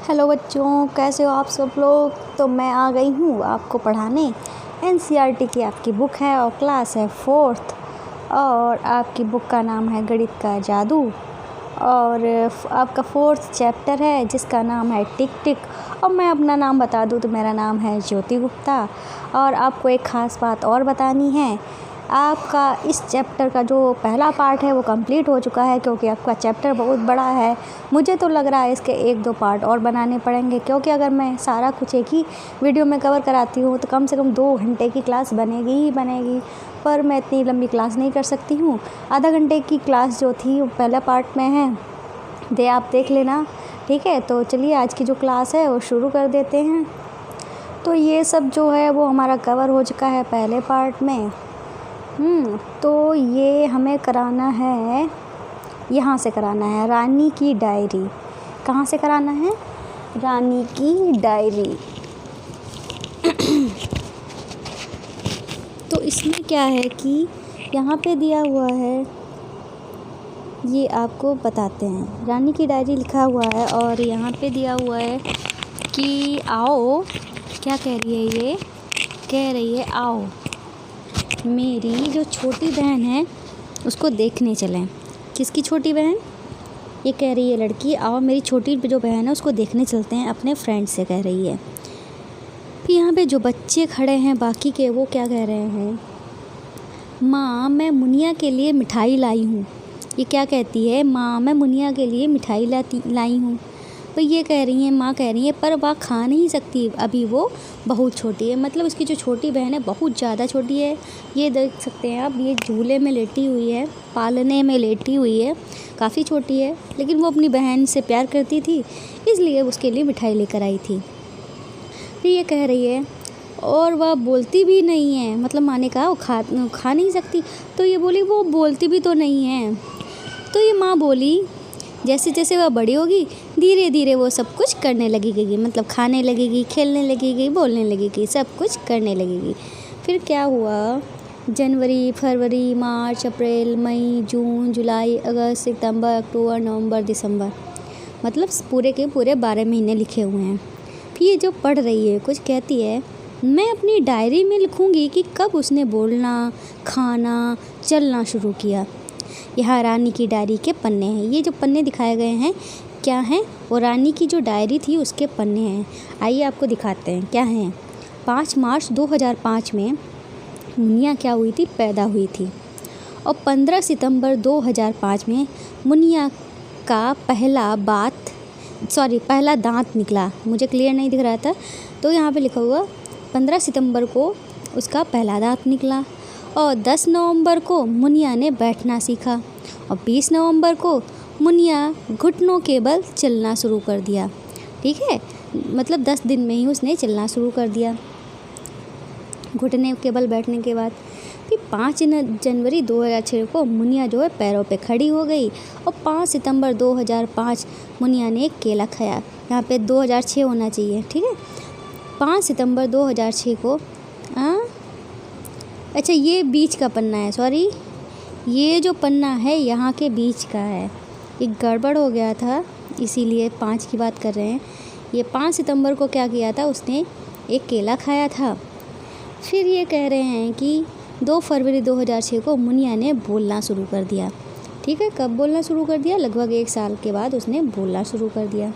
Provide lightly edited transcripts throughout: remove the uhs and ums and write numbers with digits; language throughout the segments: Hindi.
हेलो बच्चों, कैसे हो आप सब लोग। तो मैं आ गई हूँ आपको पढ़ाने। एनसीईआरटी की आपकी बुक है और क्लास है 4th और आपकी बुक का नाम है गणित का जादू और आपका 4th चैप्टर है जिसका नाम है टिक टिक। और मैं अपना नाम बता दूँ तो मेरा नाम है ज्योति गुप्ता। और आपको एक ख़ास बात और बतानी है, आपका इस चैप्टर का जो पहला पार्ट है वो कंप्लीट हो चुका है क्योंकि आपका चैप्टर बहुत बड़ा है। मुझे तो लग रहा है इसके 1-2 पार्ट और बनाने पड़ेंगे क्योंकि अगर मैं सारा कुछ एक ही वीडियो में कवर कराती हूँ तो कम से कम 2 घंटे की क्लास बनेगी ही बनेगी। पर मैं इतनी लंबी क्लास नहीं कर सकती हूँ। आधा घंटे की क्लास जो थी वो पहला पार्ट में है, आप देख लेना, ठीक है। तो चलिए आज की जो क्लास है वो शुरू कर देते हैं। तो ये सब जो है वो हमारा कवर हो चुका है पहले पार्ट में। तो ये हमें कराना है, यहाँ से कराना है रानी की डायरी। कहाँ से कराना है? रानी की डायरी। तो इसमें क्या है कि यहाँ पे दिया हुआ है, ये आपको बताते हैं। रानी की डायरी लिखा हुआ है और यहाँ पे दिया हुआ है कि आओ, क्या कह रही है ये? कह रही है आओ मेरी जो छोटी बहन है उसको देखने चलें। किसकी छोटी बहन? ये कह रही है लड़की, आओ मेरी छोटी जो बहन है उसको देखने चलते हैं, अपने फ्रेंड से कह रही है। फिर यहाँ पे जो बच्चे खड़े हैं बाकी के, वो क्या कह रहे हैं? माँ मैं मुनिया के लिए मिठाई लाई हूँ। ये क्या कहती है? माँ मैं मुनिया के लिए मिठाई लाई हूँ। तो ये कह रही हैं, माँ कह रही है पर वह खा नहीं सकती, अभी वो बहुत छोटी है। मतलब उसकी जो छोटी बहन है बहुत ज़्यादा छोटी है। ये देख सकते हैं आप, ये झूले में लेटी हुई है, पालने में लेटी हुई है, काफ़ी छोटी है। लेकिन वो अपनी बहन से प्यार करती थी इसलिए उसके लिए मिठाई लेकर आई थी। फिर ये कह रही है और वह बोलती भी नहीं है। मतलब माँ ने कहा वो खा नहीं सकती, तो ये बोली वो बोलती भी तो नहीं है। तो ये माँ बोली जैसे जैसे वह बड़ी होगी धीरे धीरे वो सब कुछ करने लगेगी। मतलब खाने लगेगी, खेलने लगेगी, बोलने लगेगी, सब कुछ करने लगेगी। फिर क्या हुआ? जनवरी, फरवरी, मार्च, अप्रैल, मई, जून, जुलाई, अगस्त, सितंबर, अक्टूबर, नवंबर, दिसंबर, मतलब पूरे के पूरे 12 महीने लिखे हुए हैं। फिर ये जो पढ़ रही है कुछ कहती है, मैं अपनी डायरी में लिखूँगी कि कब उसने बोलना, खाना, चलना शुरू किया। यहाँ रानी की डायरी के पन्ने हैं। ये जो पन्ने दिखाए गए हैं क्या हैं? वो रानी की जो डायरी थी उसके पन्ने हैं। आइए आपको दिखाते हैं क्या हैं। 5 मार्च 2005 में मुनिया क्या हुई थी? पैदा हुई थी। और 15 सितंबर 2005 में मुनिया का पहला दांत निकला। मुझे क्लियर नहीं दिख रहा था तो यहाँ पे लिखा हुआ 15 सितंबर को उसका पहला दांत निकला। और 10 नवंबर को मुनिया ने बैठना सीखा और 20 नवंबर को मुनिया घुटनों के बल चलना शुरू कर दिया। ठीक है, मतलब 10 दिन में ही उसने चलना शुरू कर दिया घुटने के बल बैठने के बाद। फिर 5 जनवरी 2006 को मुनिया जो है पैरों पे खड़ी हो गई। और 5 सितंबर 2005 मुनिया ने एक केला खाया। यहाँ पे 2006 होना चाहिए, ठीक है। 5 सितंबर 2006 को अच्छा ये बीच का पन्ना है, सॉरी, ये जो पन्ना है यहाँ के बीच का है, एक गड़बड़ हो गया था इसीलिए 5 की बात कर रहे हैं। ये 5 सितंबर को क्या किया था? उसने एक केला खाया था। फिर ये कह रहे हैं कि 2 फरवरी 2006 को मुनिया ने बोलना शुरू कर दिया। ठीक है, कब बोलना शुरू कर दिया? लगभग 1 साल के बाद उसने बोलना शुरू कर दिया।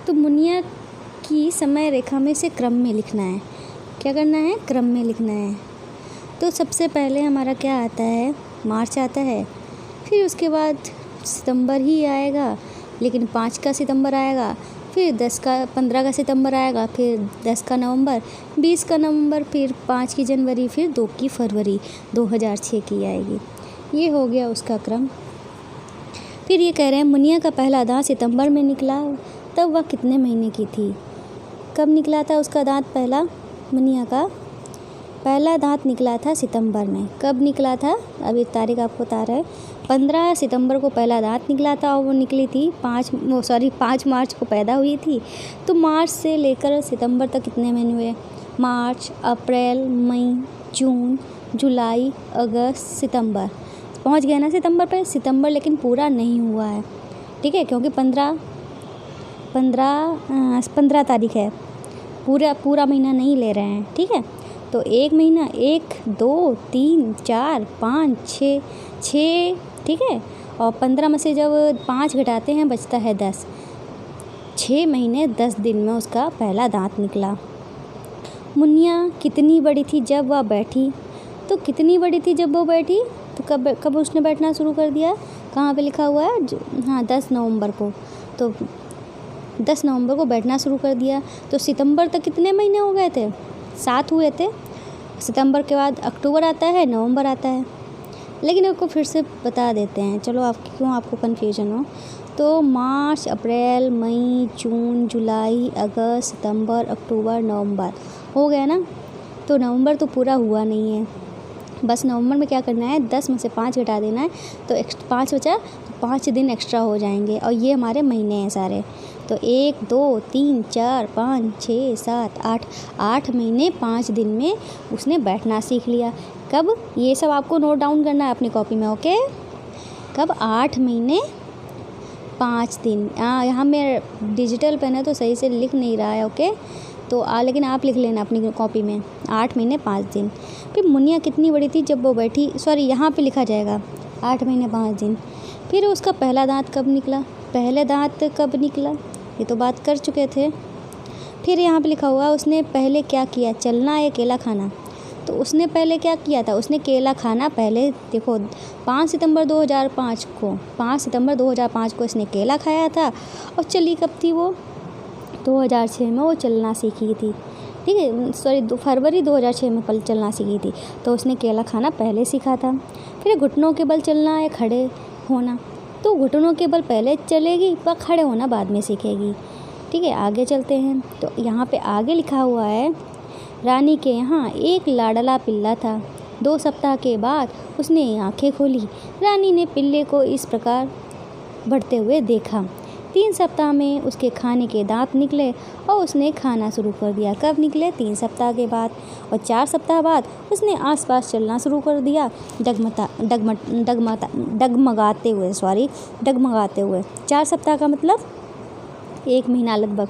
तो मुनिया की समय रेखा में से क्रम में लिखना है। क्या करना है? क्रम में लिखना है। तो सबसे पहले हमारा क्या आता है? मार्च आता है। फिर उसके बाद सितंबर ही आएगा, लेकिन 5 का सितंबर आएगा, फिर 15 का सितंबर आएगा, फिर 10 का नवंबर, 20 का नवंबर, फिर 5 की जनवरी, फिर 2 की फरवरी 2006 की आएगी। ये हो गया उसका क्रम। फिर ये कह रहे हैं मुनिया का पहला दांत सितंबर में निकला, तब वह कितने महीने की थी? कब निकला था उसका दांत पहला? मुनिया का पहला दांत निकला था सितंबर में। कब निकला था? अभी तारीख आपको बता रहा है। 15 सितंबर को पहला दांत निकला था और वो निकली थी 5 मार्च को पैदा हुई थी। तो मार्च से लेकर सितंबर तक कितने महीने हुए? मार्च, अप्रैल, मई, जून, जुलाई, अगस्त, सितंबर। पहुंच गए ना सितंबर पे? सितंबर लेकिन पूरा नहीं हुआ है, ठीक है, क्योंकि 15 15 तारीख है, पूरा महीना नहीं ले रहे हैं, ठीक है। तो एक महीना 1 2 3 4 5 6, ठीक है। और 15 में से जब 5 घटाते हैं बचता है 10। 6 महीने 10 दिन में उसका पहला दांत निकला। मुनिया कितनी बड़ी थी जब वह बैठी, तो कितनी बड़ी थी जब वो बैठी, तो कब उसने बैठना शुरू कर दिया, कहाँ पे लिखा हुआ है, हाँ 10 नवंबर को। तो 10 नवंबर को बैठना शुरू कर दिया। तो सितंबर तक कितने महीने हो गए थे, 7 हुए थे। सितंबर के बाद अक्टूबर आता है, नवंबर आता है। लेकिन आपको फिर से बता देते हैं, चलो आपको कन्फ्यूजन हो। तो मार्च, अप्रैल, मई, जून, जुलाई, अगस्त, सितंबर, अक्टूबर, नवंबर हो गया ना। तो नवंबर तो पूरा हुआ नहीं है, बस नवंबर में क्या करना है, 10 में से 5 घटा देना है। तो 5 बचा, तो 5 दिन एक्स्ट्रा हो जाएंगे। और ये हमारे महीने हैं सारे। तो 1 2 3 4 5 6 7 8 महीने 5 दिन में उसने बैठना सीख लिया। कब, ये सब आपको नोट डाउन करना है अपनी कॉपी में, ओके। कब, 8 महीने 5 दिन। यहाँ मेरा डिजिटल पेन है तो सही से लिख नहीं रहा है, ओके। तो लेकिन आप लिख लेना अपनी कॉपी में, 8 महीने 5 दिन। फिर मुनिया कितनी बड़ी थी जब वो बैठी, सॉरी यहाँ पे लिखा जाएगा 8 महीने 5 दिन। फिर उसका पहला दांत कब निकला, पहले दांत कब निकला, ये तो बात कर चुके थे। फिर यहाँ पे लिखा हुआ उसने पहले क्या किया, चलना या केला खाना। तो उसने पहले क्या किया था, उसने केला खाना पहले, देखो 5 सितंबर 2005 को इसने केला खाया था। और चली कब थी वो, 2006 में वो चलना सीखी थी, ठीक है। सॉरी, फरवरी 2006 में चलना सीखी थी। तो उसने केला खाना पहले सीखा था। फिर घुटनों के बल चलना या खड़े होना, तो घुटनों के बल पहले चलेगी पर खड़े होना बाद में सीखेगी, ठीक है। आगे चलते हैं। तो यहाँ पे आगे लिखा हुआ है, रानी के यहाँ एक लाडला पिल्ला था। 2 सप्ताह के बाद उसने आंखें खोली। रानी ने पिल्ले को इस प्रकार बढ़ते हुए देखा। 3 सप्ताह में उसके खाने के दांत निकले और उसने खाना शुरू कर दिया। कब निकले, 3 सप्ताह के बाद। और 4 सप्ताह बाद उसने आसपास चलना शुरू कर दिया, डगमगाते हुए। 4 सप्ताह का मतलब 1 महीना लगभग।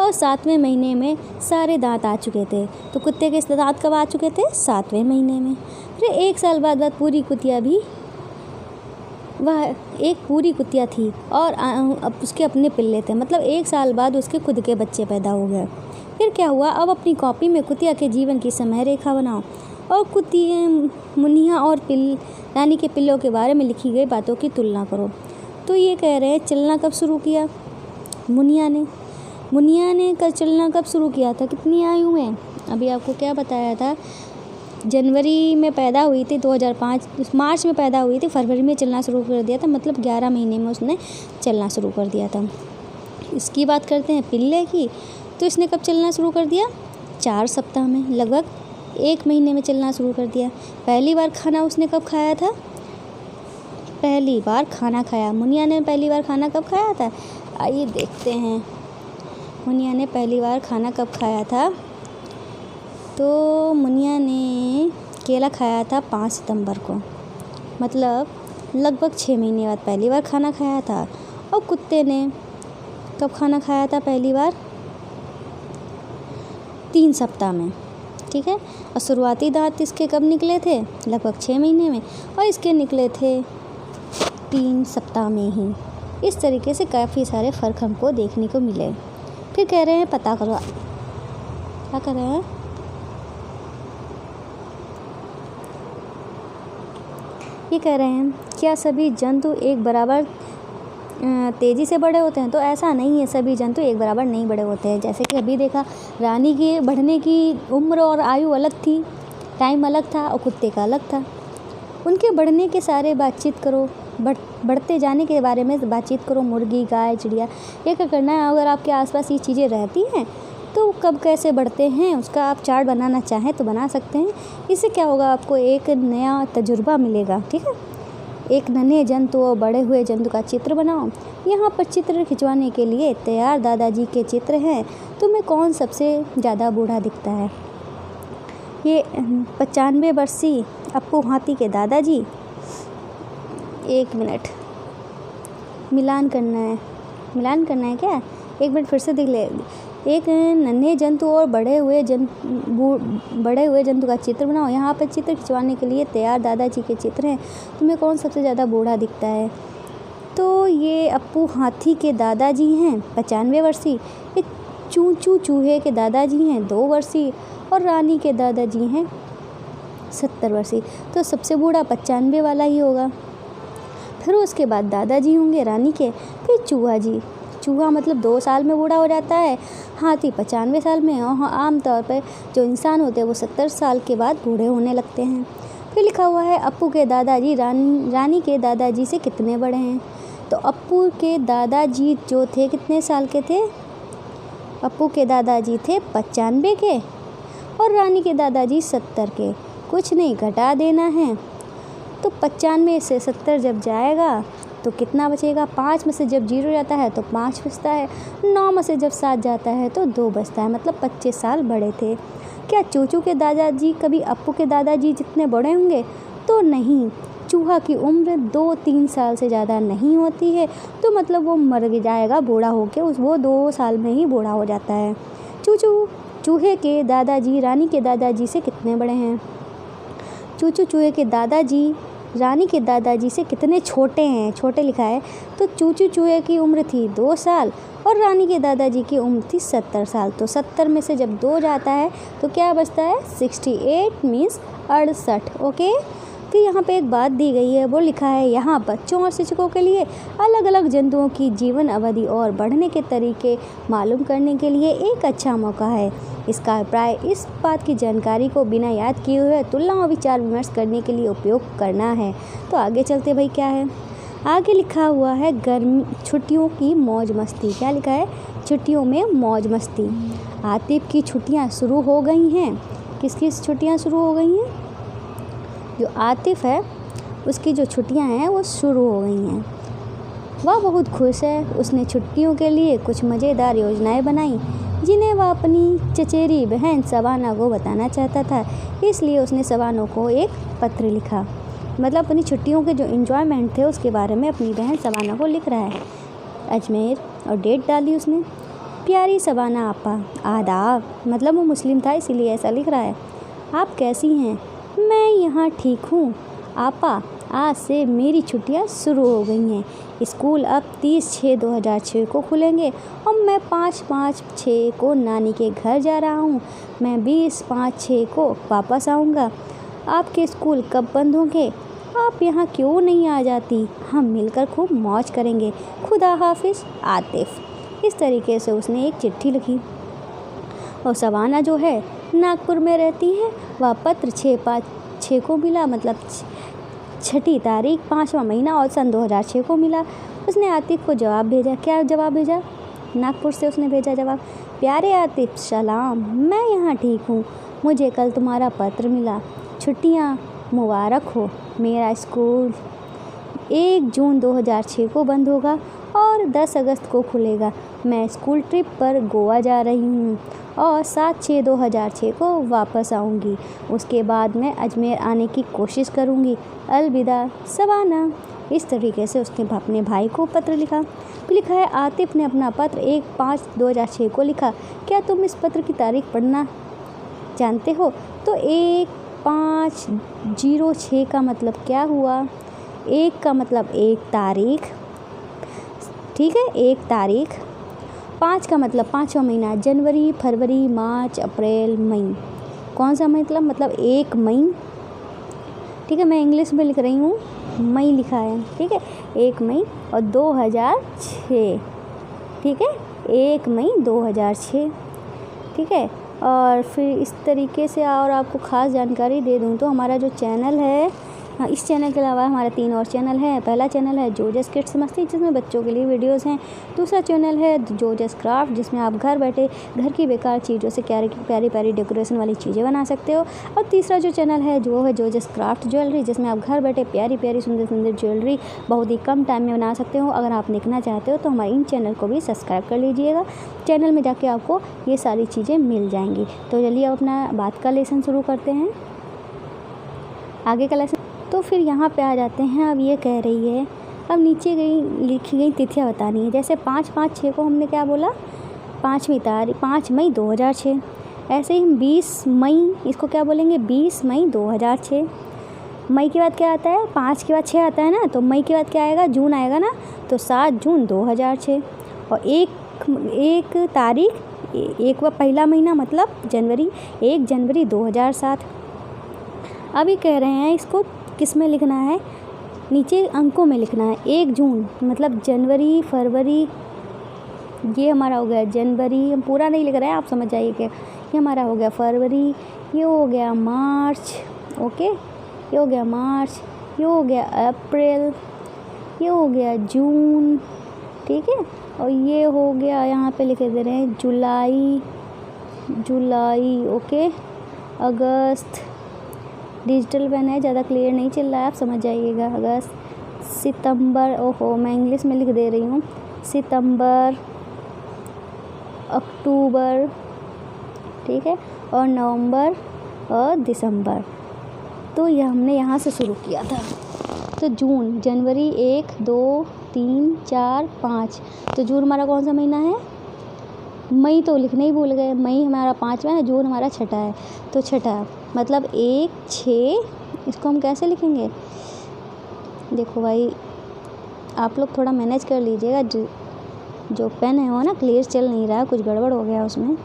और 7वें महीने में सारे दांत आ चुके थे। तो कुत्ते के दांत कब आ चुके थे, 7वें महीने में। फिर 1 साल बाद पूरी कुतिया भी, वह एक पूरी कुतिया थी और अब उसके अपने पिल्ले थे, मतलब 1 साल बाद उसके खुद के बच्चे पैदा हो गए। फिर क्या हुआ, अब अपनी कॉपी में कुतिया के जीवन की समय रेखा बनाओ और मुनिया और रानी के पिल्लों के बारे में लिखी गई बातों की तुलना करो। तो ये कह रहे हैं चलना कब शुरू किया मुनिया ने कल चलना कब शुरू किया था, कितनी आयु में, अभी आपको क्या बताया था, जनवरी में पैदा हुई थी 2005, मार्च में पैदा हुई थी, फरवरी में चलना शुरू कर दिया था, मतलब 11 महीने में उसने चलना शुरू कर दिया था। इसकी बात करते हैं पिल्ले की, तो इसने कब चलना शुरू कर दिया, 4 सप्ताह में, लगभग 1 महीने में चलना शुरू कर दिया। पहली बार खाना उसने कब खाया था, पहली बार खाना खाया, मुनिया ने पहली बार खाना कब खाया था, आइए देखते हैं। मुनिया ने पहली बार खाना कब खाया था, तो मुनिया ने केला खाया था 5 सितंबर को, मतलब लगभग 6 महीने बाद पहली बार खाना खाया था। और कुत्ते ने कब खाना खाया था पहली बार, 3 सप्ताह में, ठीक है। और शुरुआती दांत इसके कब निकले थे, लगभग 6 महीने में, और इसके निकले थे 3 सप्ताह में ही। इस तरीके से काफ़ी सारे फ़र्क हमको देखने को मिले। फिर कह रहे हैं पता करो, क्या कर रहे हैं, ये कह रहे हैं क्या सभी जंतु एक बराबर तेज़ी से बड़े होते हैं, तो ऐसा नहीं है, सभी जंतु एक बराबर नहीं बड़े होते हैं। जैसे कि अभी देखा, रानी के बढ़ने की उम्र और आयु अलग थी, टाइम अलग था, और कुत्ते का अलग था। उनके बढ़ने के सारे बातचीत करो, बढ़ते जाने के बारे में बातचीत करो, मुर्गी, गाय, चिड़िया, ये क्या करना है। अगर आपके आसपास ये चीज़ें रहती हैं तो कब कैसे बढ़ते हैं उसका आप चार्ट बनाना चाहें तो बना सकते हैं। इससे क्या होगा, आपको एक नया तजुर्बा मिलेगा, ठीक है। एक नन्हे जंतु और बड़े हुए जंतु का चित्र बनाओ। यहाँ पर चित्र खिंचवाने के लिए तैयार दादाजी के चित्र हैं। तुम्हें कौन सबसे ज़्यादा बूढ़ा दिखता है, ये 95 वर्षीय अप्पू हाथी के दादाजी, 1 मिनट, मिलान करना है क्या, एक मिनट फिर से देख ले। एक नन्हे जंतु और बड़े हुए जंतु का चित्र बनाओ। यहाँ पर चित्र खिंचवाने के लिए तैयार दादाजी के चित्र हैं। तुम्हें कौन सबसे ज़्यादा बूढ़ा दिखता है? तो ये अप्पू हाथी के दादाजी हैं 95 वर्षीय, ये चूचू चूहे के दादाजी हैं 2 वर्षीय और रानी के दादाजी हैं 70 वर्षीय। तो सबसे बूढ़ा 95 वाला ही होगा। फिर उसके बाद दादाजी होंगे रानी के, फिर चूहा जी। चूहा मतलब 2 साल में बूढ़ा हो जाता है, हाथी 95 साल में, और आमतौर पर जो इंसान होते हैं वो 70 साल के बाद बूढ़े होने लगते हैं। फिर लिखा हुआ है अप्पू के दादाजी रानी के दादाजी से कितने बड़े हैं? तो अप्पू के दादाजी जो थे कितने साल के थे? अप्पू के दादाजी थे 95 के और रानी के दादाजी 70 के। कुछ नहीं, घटा देना है। तो 95 से 70 जब जाएगा तो कितना बचेगा? 5 में से जब 0 जाता है तो 5 बचता है, 9 में से जब 7 जाता है तो 2 बचता है, मतलब 25 साल बड़े थे। क्या चूचू के दादाजी कभी अप्पू के दादाजी जितने बड़े होंगे? तो नहीं, चूहा की उम्र 2-3 साल से ज़्यादा नहीं होती है, तो मतलब वो मर जाएगा बूढ़ा होकर, वो 2 साल में ही बूढ़ा हो जाता है। चूहे के दादाजी रानी के दादाजी से कितने बड़े हैं? चूचू चूहे के दादाजी रानी के दादाजी से कितने छोटे हैं? छोटे लिखा है। तो चूचू चूहे की उम्र थी 2 साल और रानी के दादाजी की उम्र थी 70 साल। तो 70 में से जब 2 जाता है तो क्या बचता है? 68 मीन्स 68। ओके, तो यहाँ पे एक बात दी गई है, वो लिखा है यहाँ बच्चों और शिक्षकों के लिए अलग अलग जंतुओं की जीवन अवधि और बढ़ने के तरीके मालूम करने के लिए एक अच्छा मौका है। इसका अभिप्राय इस बात की जानकारी को बिना याद किए हुए तुलना और विचार विमर्श करने के लिए उपयोग करना है। तो आगे चलते भाई, क्या है आगे लिखा हुआ है? गर्मी छुट्टियों की मौज मस्ती। क्या लिखा है? छुट्टियों में मौज मस्ती। आतिफ की छुट्टियाँ शुरू हो गई हैं। किसकी छुट्टियाँ शुरू हो गई हैं? जो आतिफ है उसकी जो छुट्टियां हैं वो शुरू हो गई हैं। वह बहुत खुश है। उसने छुट्टियों के लिए कुछ मज़ेदार योजनाएं बनाई जिन्हें वह अपनी चचेरी बहन सबाना को बताना चाहता था। इसलिए उसने सबाना को एक पत्र लिखा, मतलब अपनी छुट्टियों के जो एंजॉयमेंट थे उसके बारे में अपनी बहन सबाना को लिख रहा है। अजमेर और डेट डाली उसने। प्यारी सबाना आपा, आदाब, मतलब वो मुस्लिम था इसीलिए ऐसा लिख रहा है। आप कैसी हैं? मैं यहाँ ठीक हूँ आपा। आज से मेरी छुट्टियाँ शुरू हो गई हैं। स्कूल अब 30/6/2006 को खुलेंगे और मैं 5/5/6 को नानी के घर जा रहा हूँ। मैं 20/5/6 को वापस आऊँगा। आपके स्कूल कब बंद होंगे? आप यहाँ क्यों नहीं आ जाती? हम मिलकर खूब मौज करेंगे। खुदा हाफिज़, आतिफ। इस तरीके से उसने एक चिट्ठी लिखी। और सबाना जो है नागपुर में रहती है। वह पत्र 6/5/6 को मिला, मतलब 6 तारीख 5वां महीना और सन 2006 को मिला। उसने आतिफ को जवाब भेजा। क्या जवाब भेजा? नागपुर से उसने भेजा जवाब। प्यारे आतिफ, सलाम, मैं यहाँ ठीक हूँ। मुझे कल तुम्हारा पत्र मिला। छुट्टियाँ मुबारक हो। मेरा स्कूल 1 जून 2006 को बंद होगा और 10 अगस्त को खुलेगा। मैं स्कूल ट्रिप पर गोवा जा रही हूँ और 7/6/2006 को वापस आऊँगी। उसके बाद मैं अजमेर आने की कोशिश करूँगी। अलविदा, सबाना। इस तरीके से उसने अपने भाई को पत्र लिखा। फिर लिखा है आतिफ ने अपना पत्र 1/5/2006 को लिखा। क्या तुम इस पत्र की तारीख पढ़ना जानते हो? तो 1/5/06 का मतलब क्या हुआ? 1 का मतलब 1 तारीख, ठीक है, 1 तारीख। 5 का मतलब 5वां महीना, जनवरी, फरवरी, मार्च, अप्रैल, मई। कौन सा मतलब 1 मई, ठीक है, मैं इंग्लिश में लिख रही हूँ, मई लिखा है, ठीक है, 1 मई और 2006, ठीक है, 1 मई 2006, ठीक है। और फिर इस तरीके से और आपको ख़ास जानकारी दे दूँ तो हमारा जो चैनल है, हाँ, इस चैनल के अलावा हमारा 3 और चैनल है। पहला चैनल है जोजस किड्स मस्ती, जिसमें बच्चों के लिए वीडियोस हैं। दूसरा चैनल है जोजस क्राफ्ट, जिसमें आप घर बैठे घर की बेकार चीज़ों से प्यारी प्यारी डेकोरेशन वाली चीज़ें बना सकते हो। और तीसरा जो चैनल है जो है जोजस क्राफ्ट ज्वेलरी, जिसमें आप घर बैठे प्यारी प्यारी सुंदर सुंदर ज्वेलरी बहुत ही कम टाइम में बना सकते हो। अगर आप देखना चाहते हो तो हमारे इन चैनल को भी सब्सक्राइब कर लीजिएगा। चैनल में जाके आपको ये सारी चीज़ें मिल जाएंगी। तो चलिए अब अपना बात का लेसन शुरू करते हैं, आगे का लेसन। तो फिर यहाँ पे आ जाते हैं। अब ये कह रही है अब नीचे लिखी गई तिथियाँ बतानी है। जैसे 5/5/6 को हमने क्या बोला, 5 मई 2006। ऐसे ही हम 20 मई, इसको क्या बोलेंगे, 20 मई 2006। मई के बाद क्या आता है, 5 के बाद 6 आता है ना, तो मई के बाद क्या आएगा, जून आएगा ना, तो 7 जून 2006। और एक तारीख, एक व पहला महीना मतलब जनवरी, 1 जनवरी 2007। अभी कह रहे हैं इसको किस में लिखना है, नीचे अंकों में लिखना है। 1 जून मतलब जनवरी, फरवरी, ये हमारा हो गया जनवरी, हम पूरा नहीं लिख रहे हैं, आप समझ जाइए कि ये हमारा हो गया फरवरी, ये हो गया मार्च, ओके, ये हो गया मार्च, ये हो गया अप्रैल, ये हो गया जून, ठीक है, और ये हो गया, यहाँ पे लिखे दे रहे हैं जुलाई, ओके, अगस्त, डिजिटल पेन है, ज़्यादा क्लियर नहीं चल रहा है, आप समझ जाइएगा। अगस्त, सितंबर, ओहो मैं इंग्लिश में लिख दे रही हूँ, सितंबर, अक्टूबर, ठीक है, और नवंबर और दिसंबर। तो ये हमने यहाँ से शुरू किया था। तो जून, जनवरी 1 2 3 4 5, तो जून हमारा कौन सा महीना है, मई तो लिखने ही भूल गए, मई हमारा 5वां है, जून हमारा 6ठा है। तो 6ठा मतलब 1 6, इसको हम कैसे लिखेंगे, देखो भाई आप लोग थोड़ा मैनेज कर लीजिएगा, जो पेन है वो ना क्लियर चल नहीं रहा, कुछ गड़बड़ हो गया उसमें।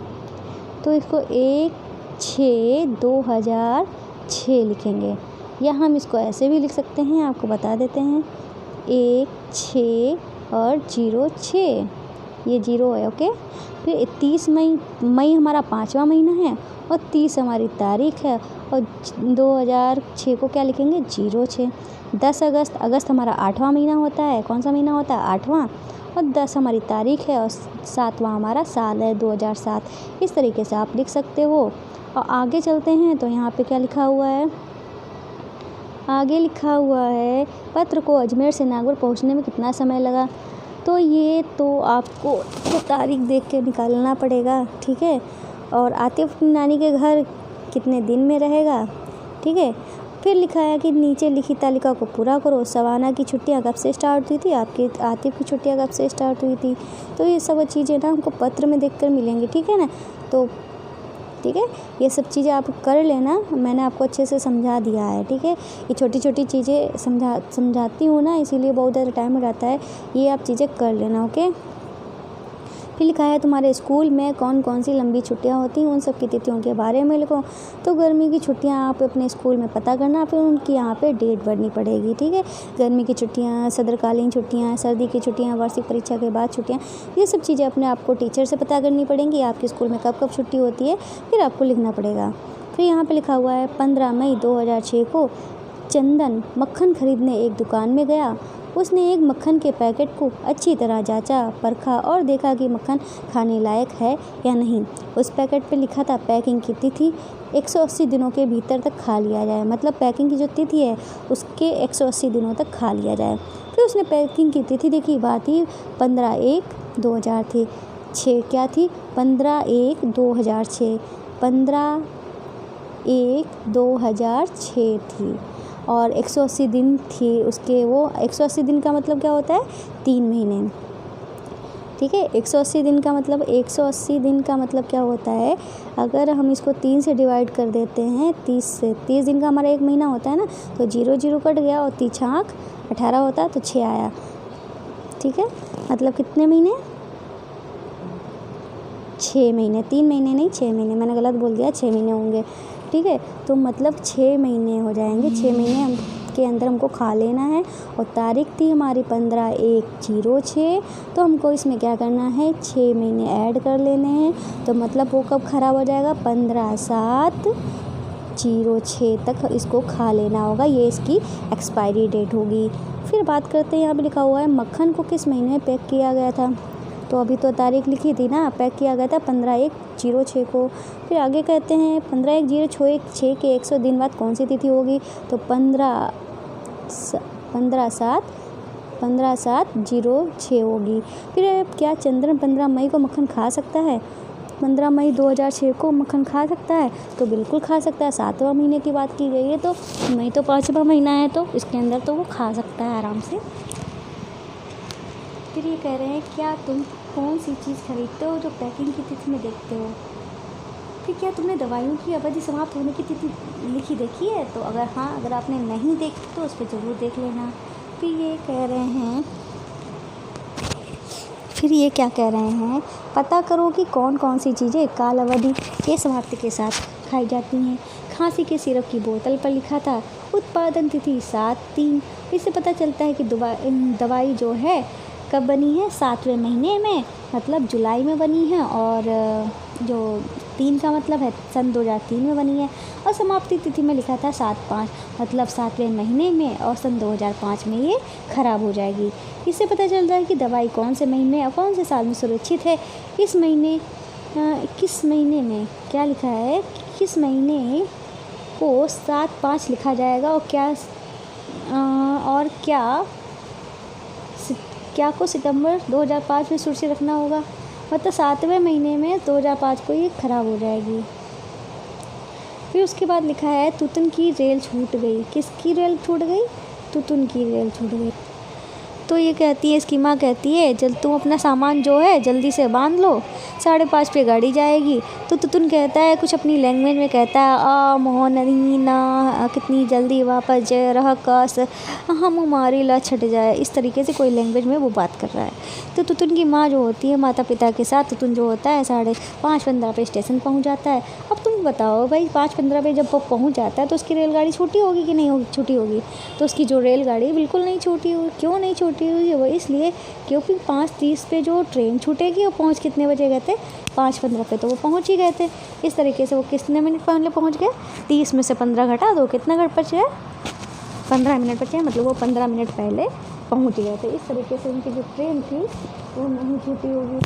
तो इसको 1 6 2006 लिखेंगे, या हम इसको ऐसे भी लिख सकते हैं, आपको बता देते हैं, 1 6 और 0 6, ये 0 है, ओके। फिर 30 मई हमारा 5वां महीना है, और 30 हमारी तारीख है, और 2006 को क्या लिखेंगे, 06। 10 अगस्त हमारा 8वां महीना होता है, कौन सा महीना होता है, 8वां, और 10 हमारी तारीख है, और 7वां हमारा साल है, 2007। इस तरीके से आप लिख सकते हो। और आगे चलते हैं, तो यहाँ पे क्या लिखा हुआ है, आगे लिखा हुआ है, पत्र को अजमेर से नागौर पहुँचने में कितना समय लगा। तो ये तो आपको तो तारीख देख के निकालना पड़ेगा, ठीक है। और आतिफ की नानी के घर कितने दिन में रहेगा, ठीक है। फिर लिखा है कि नीचे लिखी तालिका को पूरा करो। सवाना की छुट्टियां कब से स्टार्ट हुई थी, आपकी आतिफ की छुट्टियां कब से स्टार्ट हुई थी। तो ये सब चीज़ें ना हमको पत्र में देखकर मिलेंगी, ठीक है ना। तो ठीक है, ये सब चीज़ें आप कर लेना, मैंने आपको अच्छे से समझा दिया है, ठीक है। ये छोटी छोटी चीज़ें समझाती हूँ ना, इसीलिए बहुत ज़्यादा टाइम हो जाता है, ये आप चीज़ें कर लेना, ओके। फिर लिखा है तुम्हारे स्कूल में कौन कौन सी लंबी छुट्टियां होती हैं, उन सब की तिथियों के बारे में लिखो। तो गर्मी की छुट्टियां आप अपने स्कूल में पता करना, फिर उनकी यहाँ पे डेट भरनी पड़ेगी, ठीक है। गर्मी की छुट्टियां, सदरकालीन छुट्टियां, सर्दी की छुट्टियां, वार्षिक परीक्षा के बाद छुट्टियां, ये सब चीज़ें अपने आपको टीचर से पता करनी पड़ेंगी, आपके स्कूल में कब कब छुट्टी होती है, फिर आपको लिखना पड़ेगा। फिर यहाँ पर लिखा हुआ है 15 मई 2006 को चंदन मक्खन खरीदने एक दुकान में गया। उसने एक मक्खन के पैकेट को अच्छी तरह जांचा, परखा और देखा कि मक्खन खाने लायक है या नहीं। उस पैकेट पे लिखा था पैकिंग की तिथि 180 दिनों के भीतर तक खा लिया जाए, मतलब पैकिंग की जो तिथि है उसके 180 दिनों तक खा लिया जाए। फिर उसने पैकिंग की तिथि देखी, बात ही 15/1/2000 थी। 6 क्या थी, 15/1/2006, 15/1/2006 थी, और 180 दिन थी उसके। वो 180 दिन का मतलब क्या होता है, 3 महीने, ठीक है। 180 दिन का मतलब 180 दिन का मतलब क्या होता है, अगर हम इसको 3 से डिवाइड कर देते हैं 30 से, 30 दिन का हमारा 1 महीना होता है ना, तो 0 0 कट गया, और 3 6 18 होता है, तो 6 आया, ठीक है। मतलब कितने महीने, 6 महीने, 3 महीने नहीं 6 महीने, मैंने गलत बोल दिया, 6 महीने होंगे, ठीक है। तो मतलब 6 महीने हो जाएंगे, 6 महीने के अंदर हमको खा लेना है। और तारीख थी हमारी 15/1/06, तो हमको इसमें क्या करना है, 6 महीने ऐड कर लेने हैं। तो मतलब वो कब ख़राब हो जाएगा, 15/7/06 तक इसको खा लेना होगा, ये इसकी एक्सपायरी डेट होगी। फिर बात करते हैं, यहाँ पर लिखा हुआ है मक्खन को किस महीने में पैक किया गया था। तो अभी तो तारीख लिखी थी ना, पैक किया गया था 15/1/06 को। फिर आगे कहते हैं 15/1/06 के 100 दिन बाद कौन सी तिथि होगी। तो 15/7/06 होगी। फिर क्या चंद्रन 15 मई को मक्खन खा सकता है, 15 मई 2006 को मक्खन खा सकता है। तो बिल्कुल खा सकता है, 7वां महीने की बात की गई है, तो मई तो 5वां महीना है, तो इसके अंदर तो वो खा सकता है आराम से। फिर ये कह रहे हैं क्या तुम कौन सी चीज़ खरीदते हो जो पैकिंग की तिथि में देखते हो। फिर क्या तुमने दवाइयों की अवधि समाप्त होने की तिथि लिखी देखी है। तो अगर आपने नहीं देखी तो उस पर ज़रूर देख लेना। फिर ये क्या कह रहे हैं, पता करो कि कौन कौन सी चीज़ें काल अवधि के समाप्ति के साथ खाई जाती हैं। खांसी के सिरप की बोतल पर लिखा था उत्पादन तिथि 7/3। इससे पता चलता है कि दवाई जो है कब बनी है, 7वें महीने में, मतलब जुलाई में बनी है। और जो 3 का मतलब है सन 2003 में बनी है। और समाप्ति तिथि में लिखा था 7/5, मतलब 7वें महीने में, और सन 2005 में ये ख़राब हो जाएगी। इससे पता चलता है कि दवाई कौन से महीने और कौन से साल में सुरक्षित है। किस महीने में क्या लिखा है, किस महीने को 7/5 लिखा जाएगा, और क्या को सितंबर 2005 में सुरक्षित रखना होगा। मतलब 7वें महीने में 2005 को ये ख़राब हो जाएगी। फिर उसके बाद लिखा है तुतुन की रेल छूट गई। किसकी रेल छूट गई, तुतुन की रेल छूट गई। तो ये कहती है, इसकी माँ कहती है तुम अपना सामान जो है जल्दी से बांध लो, 5:30 पे गाड़ी जाएगी। तो तुतुन कहता है कुछ अपनी लैंग्वेज में, कहता है मोहनी ना कितनी जल्दी वापस जाए रह कस हम हमारी ला छट जाए। इस तरीके से कोई लैंग्वेज में वो बात कर रहा है। तो तुतुन की माँ जो होती है, माता पिता के साथ तुतुन जो होता है 5:15 पे स्टेशन पहुँच जाता है। अब तुम बताओ भाई, 5:15 पे जब वो पहुँच जाता है तो उसकी रेलगाड़ी छूटी होगी कि नहीं होगी, छूटी होगी। तो उसकी जो रेलगाड़ी बिल्कुल नहीं छूटी होगी। क्यों नहीं छूटी हुई, वो इसलिए क्योंकि 5:30 पे जो ट्रेन छूटेगी वो पहुँच कितने बजे गए थे, 5:15 पे तो वो पहुँच ही गए थे। इस तरीके से वो कितने मिनट पहले पहुँच गए, 30 में से 15 घटा दो, कितना घट बच गया, 15 मिनट बचे, मतलब वो 15 मिनट पहले पहुँच गए थे। इस तरीके से उनकी जो ट्रेन थी वो नहीं छूटी होगी।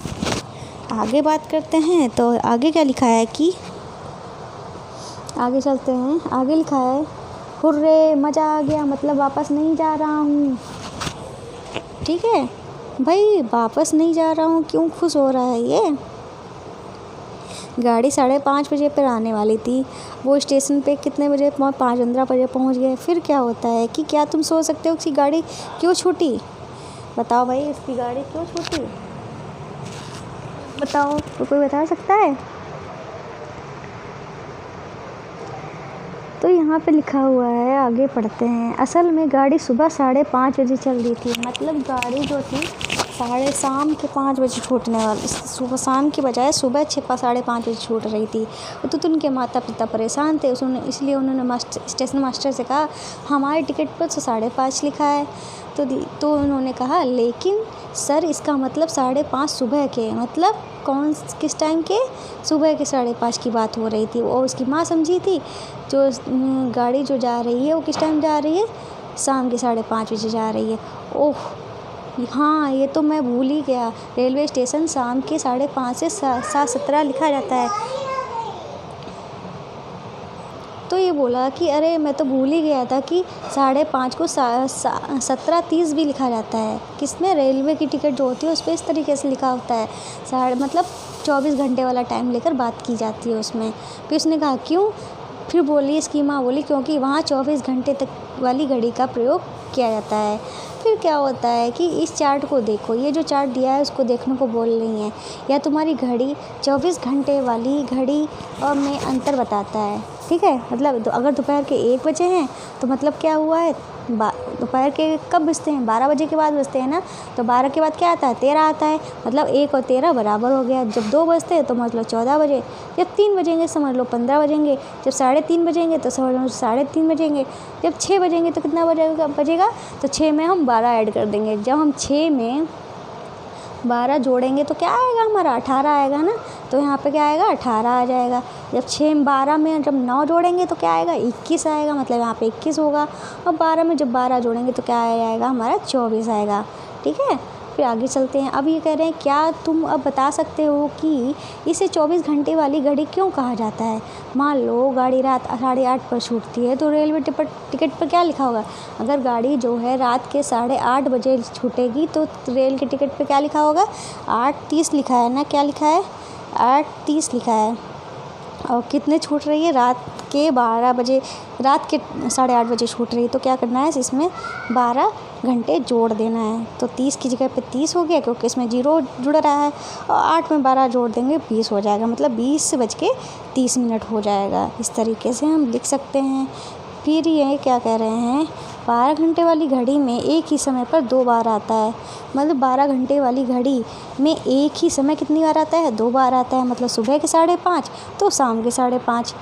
आगे बात करते हैं, तो आगे क्या लिखा है कि आगे चलते हैं। आगे लिखा है हुर्रे मज़ा आ गया, मतलब वापस नहीं जा रहा हूँ। ठीक है भाई, वापस नहीं जा रहा हूँ, क्यों खुश हो रहा है ये। गाड़ी 5:30 बजे पर आने वाली थी, वो स्टेशन पे कितने बजे 5:15 बजे पहुँच गए। फिर क्या होता है कि क्या तुम सोच सकते हो कि गाड़ी क्यों छूटी, बताओ भाई, इसकी गाड़ी क्यों छूटी, बताओ, तो कोई बता सकता है। तो यहाँ पे लिखा हुआ है, आगे पढ़ते हैं। असल में गाड़ी सुबह 5:30 बजे चल रही थी, मतलब गाड़ी जो थी शाम के 5 बजे छूटने वाली, सुबह शाम की बजाय सुबह 5:30 बजे छूट रही थी। तो उनके माता पिता परेशान थे, इसलिए उन्होंने स्टेशन मास्टर से कहा हमारे टिकट पर तो 5:30 लिखा है। तो उन्होंने कहा लेकिन सर इसका मतलब 5:30 सुबह के, मतलब किस टाइम के, सुबह के 5:30 की बात हो रही थी। और उसकी माँ समझी थी जो गाड़ी जो जा रही है वो किस टाइम जा रही है, शाम के 5:30 बजे जा रही है। ओह हाँ, ये तो मैं भूल ही गया, रेलवे स्टेशन शाम के 5:30 से 7:17 लिखा जाता है। तो ये बोला कि अरे मैं तो भूल ही गया था कि 5:30 को 17:30 भी लिखा जाता है। किसमें, रेलवे की टिकट जो होती है उस पर इस तरीके से लिखा होता है, मतलब 24 घंटे वाला टाइम लेकर बात की जाती है उसमें। फिर उसने कहा क्यों, फिर बोली, इसकी माँ बोली क्योंकि वहाँ 24 घंटे तक वाली घड़ी का प्रयोग किया जाता है। फिर क्या होता है कि इस चार्ट को देखो, ये जो चार्ट दिया है उसको देखने को बोल रही हैं, या तुम्हारी घड़ी 24 घंटे वाली घड़ी और में अंतर बताता है। ठीक है, मतलब अगर दोपहर के 1 बजे हैं तो मतलब क्या हुआ है, दोपहर के कब बजते हैं, 12 बजे के बाद बजते हैं ना। तो 12 के बाद क्या आता है, 13 आता है, मतलब 1 और 13 बराबर हो गया। जब 2 बजते हैं तो मतलब 14 बजे, जब 3 बजेंगे समझ लो 15 बजेंगे, जब 3:30 बजेंगे तो समझ लो 3:30 बजेंगे, जब 6 बजेंगे तो कितना बजेगा, तो 6 में हम 12 ऐड कर देंगे। जब हम 6 में 12 जोड़ेंगे तो क्या आएगा हमारा, 18 आएगा ना। तो यहाँ पे क्या आएगा, 18 आ जाएगा। जब 12 में जब 9 जोड़ेंगे तो क्या आएगा, 21 आएगा, मतलब यहाँ पे 21 होगा। और 12 में जब 12 जोड़ेंगे तो क्या आएगा हमारा, 24 आएगा। ठीक है, फिर आगे चलते हैं। अब ये कह रहे हैं क्या तुम अब बता सकते हो कि इसे 24 घंटे वाली घड़ी क्यों कहा जाता है। मान लो गाड़ी रात 8:30 पर छूटती है तो रेलवे टिकट पर क्या लिखा होगा। अगर गाड़ी जो है रात के 8:30 बजे छूटेगी तो रेल के टिकट पे क्या लिखा होगा, 8:30 लिखा है ना, क्या लिखा है, 8:30 लिखा है। और कितने छूट रही है, रात के 12 बजे, रात के 8:30 बजे छूट रही, तो क्या करना है, इसमें 12 घंटे जोड़ देना है। तो 30 की जगह पे 30 हो गया, क्योंकि इसमें 0 जुड़ रहा है, और 8 में 12 जोड़ देंगे 20 हो जाएगा, मतलब 20:30 हो जाएगा। इस तरीके से हम लिख सकते हैं। फिर ये क्या कह रहे हैं, 12 घंटे वाली घड़ी में एक ही समय पर 2 बार आता है, मतलब 12 घंटे वाली घड़ी में एक ही समय कितनी बार आता है, 2 बार आता है। मतलब सुबह के 5:30 तो शाम के 5:30,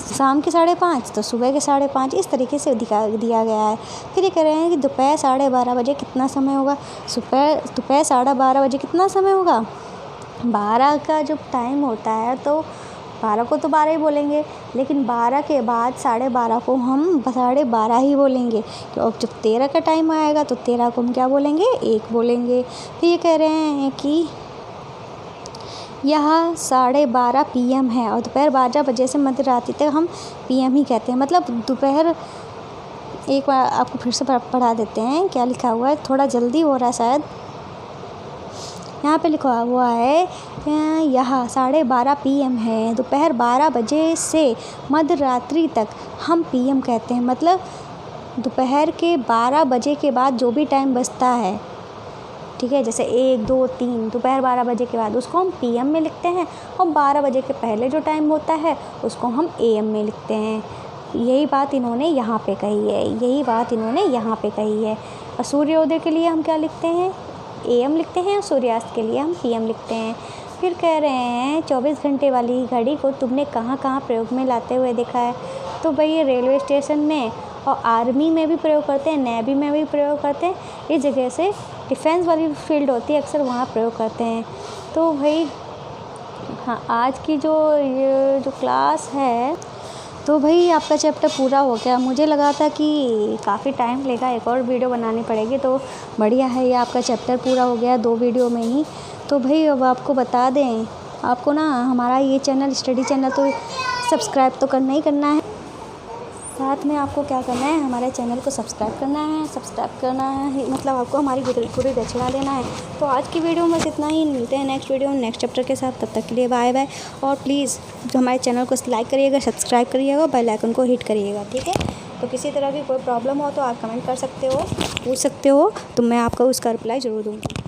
शाम के 5:30 तो सुबह के 5:30, इस तरीके से दिया गया है। फिर ये कह रहे हैं कि दोपहर 12:30 बजे कितना समय होगा। दोपहर 12:30 बजे कितना समय होगा, 12 का जब टाइम होता है तो 12 को तो 12 ही बोलेंगे, लेकिन 12 के बाद 12:30 को हम 12:30 ही बोलेंगे। तो अब जब 13 का टाइम आएगा तो 13 को हम क्या बोलेंगे, 1 बोलेंगे। फिर ये कह रहे हैं कि यह 12:30 PM है, और दोपहर 12 बजे से मध्य रात्रि तक हम PM ही कहते हैं। मतलब दोपहर, एक बार आपको फिर से पढ़ा देते हैं क्या लिखा हुआ है, थोड़ा जल्दी हो रहा है शायद। यहाँ पे लिखा हुआ है यह 12:30 PM है, दोपहर 12 बजे से मध्य रात्रि तक हम PM कहते हैं। मतलब दोपहर के 12 बजे के बाद जो भी टाइम बचता है, ठीक है, जैसे 1, 2, 3, दोपहर 12 बजे के बाद उसको हम PM में लिखते हैं, और 12 बजे के पहले जो टाइम होता है उसको हम AM में लिखते हैं। यही बात इन्होंने यहाँ पे कही है, यही बात इन्होंने यहाँ पे कही है। और सूर्योदय के लिए हम क्या लिखते हैं, AM लिखते हैं, और सूर्यास्त के लिए हम PM लिखते हैं। फिर कह रहे हैं 24 घंटे वाली घड़ी को तुमने कहाँ कहाँ प्रयोग में लाते हुए देखा है। तो भाई ये रेलवे स्टेशन में और आर्मी में भी प्रयोग करते हैं, नेवी में भी प्रयोग करते हैं। इस जगह से डिफेंस वाली फील्ड होती है, अक्सर वहाँ प्रयोग करते हैं। तो भाई हाँ, आज की ये जो क्लास है, तो भाई आपका चैप्टर पूरा हो गया। मुझे लगा था कि काफ़ी टाइम लेगा, एक और वीडियो बनानी पड़ेगी, तो बढ़िया है, ये आपका चैप्टर पूरा हो गया 2 वीडियो में ही। तो भाई अब आपको बता दें, आपको ना हमारा ये चैनल, स्टडी चैनल, तो सब्सक्राइब तो करना ही करना है। साथ में आपको क्या करना है, हमारे चैनल को सब्सक्राइब करना है, मतलब आपको हमारी पूरी दक्षिणा देना है। तो आज की वीडियो में बस इतना ही, मिलते हैं नेक्स्ट वीडियो में नेक्स्ट चैप्टर के साथ। तब तक के लिए बाय बाय। और प्लीज़ जो हमारे चैनल को लाइक करिएगा, सब्सक्राइब करिएगा, बेल आइकन को हिट करिएगा, ठीक है। तो किसी तरह की कोई प्रॉब्लम हो तो आप कमेंट कर सकते हो, पूछ सकते हो, तो मैं आपको उसका रिप्लाई ज़रूर दूँगी।